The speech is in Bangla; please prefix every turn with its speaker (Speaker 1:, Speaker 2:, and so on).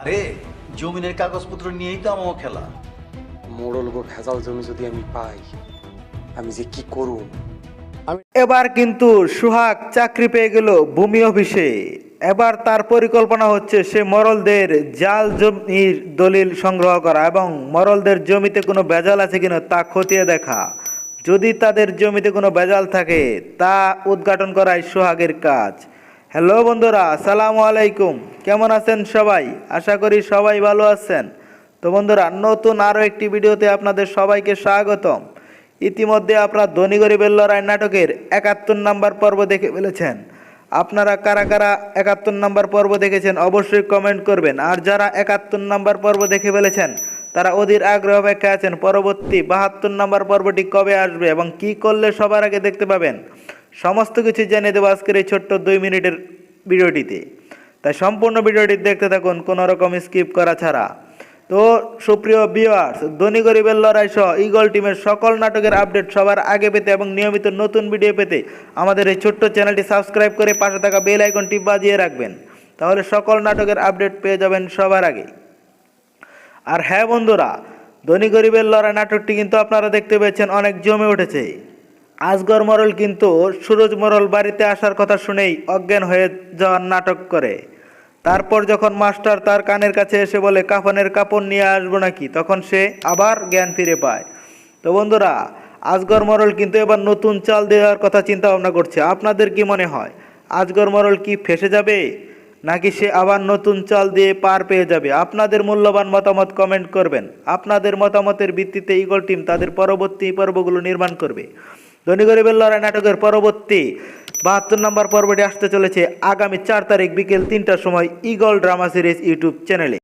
Speaker 1: আরে জমিনের কাগজপত্র নিয়েই তো আমার খেলা।
Speaker 2: মোড়ল গো ভেজাল জমি যদি আমি পাই, আমি যে কি করুম।
Speaker 3: এবার কিন্তু সোহাগ চাকরি পেয়ে গেল ভূমি অফিসে। এবার তার পরিকল্পনা হচ্ছে সে মরলদের জাল জমির দলিল সংগ্রহ করা এবং মরলদের জমিতে কোনো ভেজাল আছে কিনা তা খতিয়ে দেখা। যদি তাদের জমিতে কোনো ভেজাল থাকে তা উদ্ঘাটন করাই সোহাগের কাজ। হ্যালো বন্ধুরা, আসসালামু আলাইকুম। কেমন আছেন সবাই? আশা করি সবাই ভালো আছেন। তো বন্ধুরা, নতুন আরও একটি ভিডিওতে আপনাদের সবাইকে স্বাগতম। ইতিমধ্যে আপনারা ধনী গরিবের লড়াই নাটকের ৭১ নম্বর পর্ব দেখে ফেলেছেন। আপনারা কারা কারা ৭১ নম্বর পর্ব দেখেছেন অবশ্যই কমেন্ট করবেন। আর যারা ৭১ নম্বর পর্ব দেখে ফেলেছেন তারা অধীর আগ্রহ অপেক্ষায় আছেন পরবর্তী ৭২ নম্বর পর্বটি কবে আসবে এবং কি করলে সবার আগে দেখতে পাবেন, সমস্ত কিছু জেনে দেবো আজকের এই ছোট্ট ২ মিনিটের ভিডিওটিতে। তাই সম্পূর্ণ ভিডিওটি দেখতে থাকুন কোনো রকম স্কিপ করা ছাড়া। তো সুপ্রিয় ভিউয়ার্স, ধনী গরিবের লড়াই সহ ইগল টিমের সকল নাটকের আপডেট সবার আগে পেতে এবং নিয়মিত নতুন ভিডিও পেতে আমাদের এই ছোট্ট চ্যানেলটি সাবস্ক্রাইব করে পাশে থাকা বেল আইকনটি বাজিয়ে রাখবেন। তাহলে সকল নাটকের আপডেট পেয়ে যাবেন সবার আগে। আর হ্যাঁ বন্ধুরা, ধনী গরিবের লড়াই নাটকটি কিন্তু আপনারা দেখতে পেয়েছেন অনেক জমে উঠেছে। আজগর মরল কিন্তু সুরজ মরল বাড়িতে আসার কথা শুনেই অজ্ঞান হয়ে যাওয়ার নাটক করে। তারপর যখন মাস্টার তার কানের কাছে এসে বলে কাফনের কাপড় নিয়ে আসবো নাকি, তখন সে আবার জ্ঞান ফিরে পায়। তো বন্ধুরা, আজগর মরল কিন্তু এবার নতুন চাল দেওয়ার কথা চিন্তা ভাবনা করছে। আপনাদের কি মনে হয়, আজগর মরল কি ফেসে যাবে নাকি সে আবার নতুন চাল দিয়ে পার পেয়ে যাবে? আপনাদের মূল্যবান মতামত কমেন্ট করবেন। আপনাদের মতামতের ভিত্তিতে ইগল টিম তাদের পরবর্তী পর্বগুলো নির্মাণ করবে। ধনী গরিবের লড়াই নাটকের পরবর্তী ৭২ নম্বর পর্বটি আসতে চলেছে আগামী ৪ তারিখ বিকেল ৩টার সময় ইগল ড্রামা সিরিজ ইউটিউব চ্যানেলে।